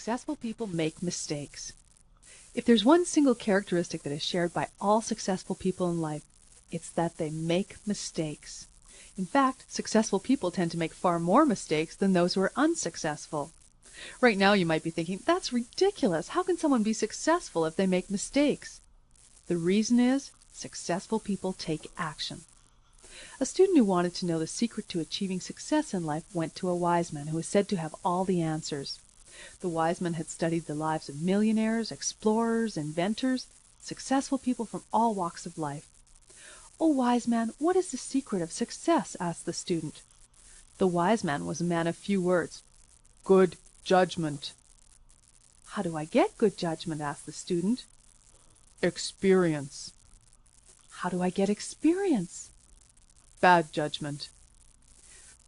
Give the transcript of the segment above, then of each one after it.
Successful people make mistakes. If there's one single characteristic that is shared by all successful people in life, it's that they make mistakes. In fact, successful people tend to make far more mistakes than those who are unsuccessful. Right now you might be thinking, that's ridiculous. How can someone be successful if they make mistakes? The reason is, successful people take action. A student who wanted to know the secret to achieving success in life went to a wise man who was said to have all the answers. The wise man had studied the lives of millionaires, explorers, inventors, successful people from all walks of life. "O wise man, what is the secret of success?" asked the student. The wise man was a man of few words. "Good judgment." "How do I get good judgment?" asked the student. "Experience." "How do I get experience?" "Bad judgment."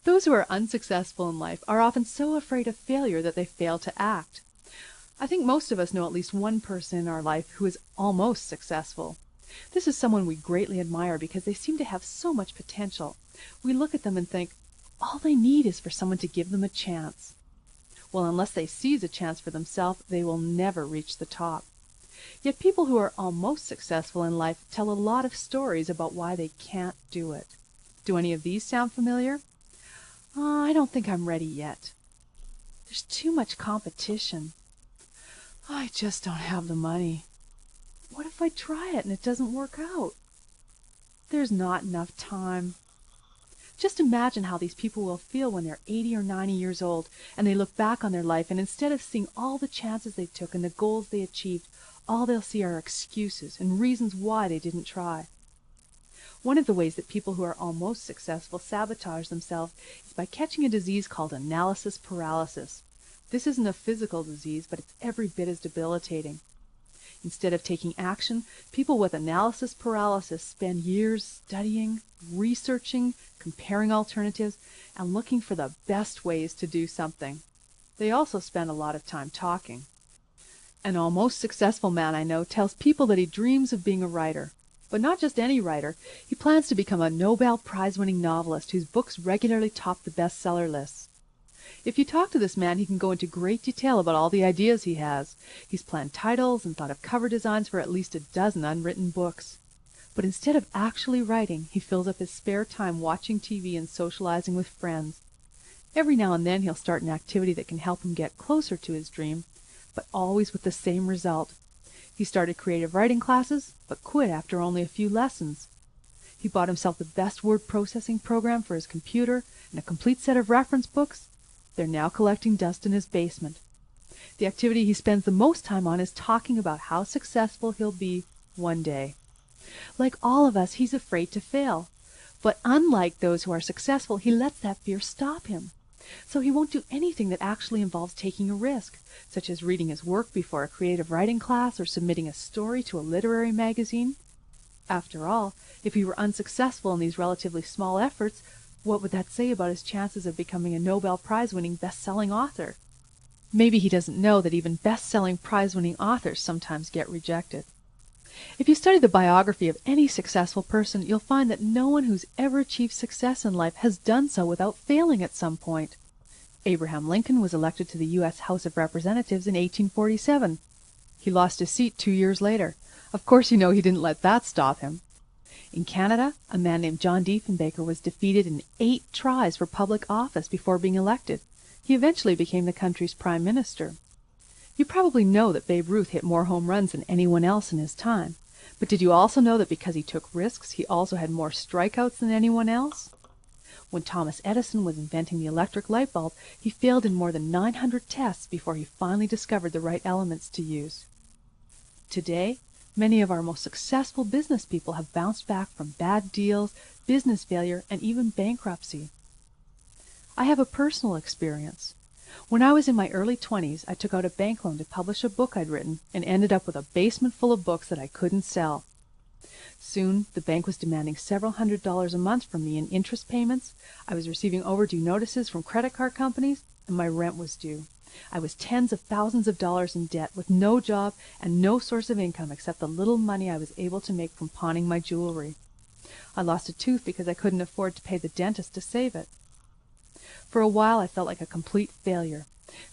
Those who are unsuccessful in life are often so afraid of failure that they fail to act. I think most of us know at least one person in our life who is almost successful. This is someone we greatly admire because they seem to have so much potential. We look at them and think, all they need is for someone to give them a chance. Well, unless they seize a chance for themselves, they will never reach the top. Yet people who are almost successful in life tell a lot of stories about why they can't do it. Do any of these sound familiar? I don't think I'm ready yet. There's too much competition. I just don't have the money. What if I try it and it doesn't work out? There's not enough time. Just imagine how these people will feel when they're 80 or 90 years old and they look back on their life, and instead of seeing all the chances they took and the goals they achieved, all they'll see are excuses and reasons why they didn't try. One of the ways that people who are almost successful sabotage themselves is by catching a disease called analysis paralysis. This isn't a physical disease, but it's every bit as debilitating. Instead of taking action, people with analysis paralysis spend years studying, researching, comparing alternatives, and looking for the best ways to do something. They also spend a lot of time talking. An almost successful man I know tells people that he dreams of being a writer. But not just any writer. He plans to become a Nobel Prize-winning novelist whose books regularly top the bestseller lists. If you talk to this man, he can go into great detail about all the ideas he has. He's planned titles and thought of cover designs for at least a dozen unwritten books. But instead of actually writing, he fills up his spare time watching TV and socializing with friends. Every now and then he'll start an activity that can help him get closer to his dream, but always with the same result. He started creative writing classes, but quit after only a few lessons. He bought himself the best word processing program for his computer and a complete set of reference books. They're now collecting dust in his basement. The activity he spends the most time on is talking about how successful he'll be one day. Like all of us, he's afraid to fail. But unlike those who are successful, he lets that fear stop him. So he won't do anything that actually involves taking a risk, such as reading his work before a creative writing class or submitting a story to a literary magazine. After all, if he were unsuccessful in these relatively small efforts, what would that say about his chances of becoming a Nobel Prize-winning best-selling author? Maybe he doesn't know that even best-selling prize-winning authors sometimes get rejected. If you study the biography of any successful person, you'll find that no one who's ever achieved success in life has done so without failing at some point. Abraham Lincoln was elected to the U.S. House of Representatives in 1847. He lost his seat 2 years later. Of course, you know he didn't let that stop him. In Canada, a man named John Diefenbaker was defeated in 8 tries for public office before being elected. He eventually became the country's prime minister. You probably know that Babe Ruth hit more home runs than anyone else in his time. But did you also know that because he took risks, he also had more strikeouts than anyone else? When Thomas Edison was inventing the electric light bulb, he failed in more than 900 tests before he finally discovered the right elements to use. Today, many of our most successful business people have bounced back from bad deals, business failure, and even bankruptcy. I have a personal experience. When I was in my early 20s, I took out a bank loan to publish a book I'd written and ended up with a basement full of books that I couldn't sell. Soon, the bank was demanding several $100s a month from me in interest payments. I was receiving overdue notices from credit card companies, and my rent was due. I was tens of thousands of dollars in debt with no job and no source of income except the little money I was able to make from pawning my jewelry. I lost a tooth because I couldn't afford to pay the dentist to save it. For a while, I felt like a complete failure.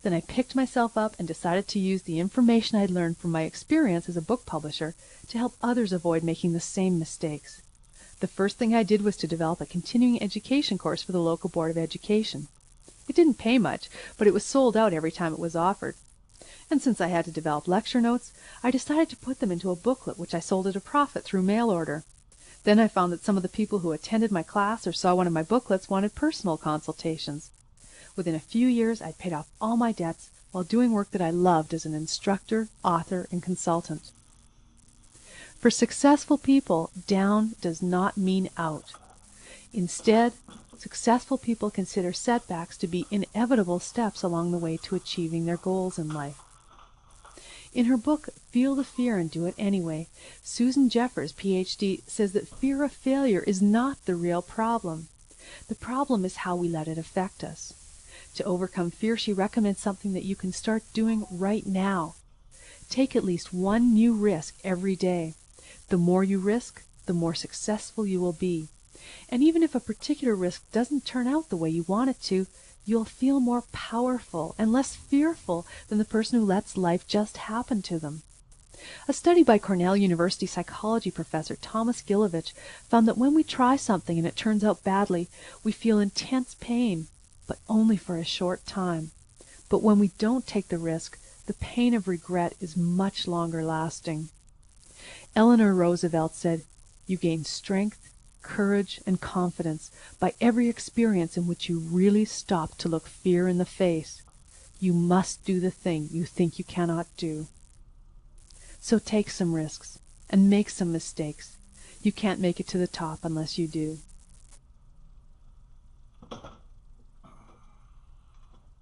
Then I picked myself up and decided to use the information I'd learned from my experience as a book publisher to help others avoid making the same mistakes. The first thing I did was to develop a continuing education course for the local Board of Education. It didn't pay much, but it was sold out every time it was offered. And since I had to develop lecture notes, I decided to put them into a booklet which I sold at a profit through mail order. Then I found that some of the people who attended my class or saw one of my booklets wanted personal consultations. Within a few years, I'd paid off all my debts while doing work that I loved as an instructor, author, and consultant. For successful people, down does not mean out. Instead, successful people consider setbacks to be inevitable steps along the way to achieving their goals in life. In her book, Feel the Fear and Do It Anyway, Susan Jeffers, Ph.D., says that fear of failure is not the real problem. The problem is how we let it affect us. To overcome fear, she recommends something that you can start doing right now. Take at least one new risk every day. The more you risk, the more successful you will be. And even if a particular risk doesn't turn out the way you want it to, you'll feel more powerful and less fearful than the person who lets life just happen to them. A study by Cornell University psychology professor Thomas Gilovich found that when we try something and it turns out badly, we feel intense pain, but only for a short time. But when we don't take the risk, the pain of regret is much longer lasting. Eleanor Roosevelt said, "You gain strength, courage, and confidence by every experience in which you really stop to look fear in the face. You must do the thing you think you cannot do." So take some risks and make some mistakes. You can't make it to the top unless you do.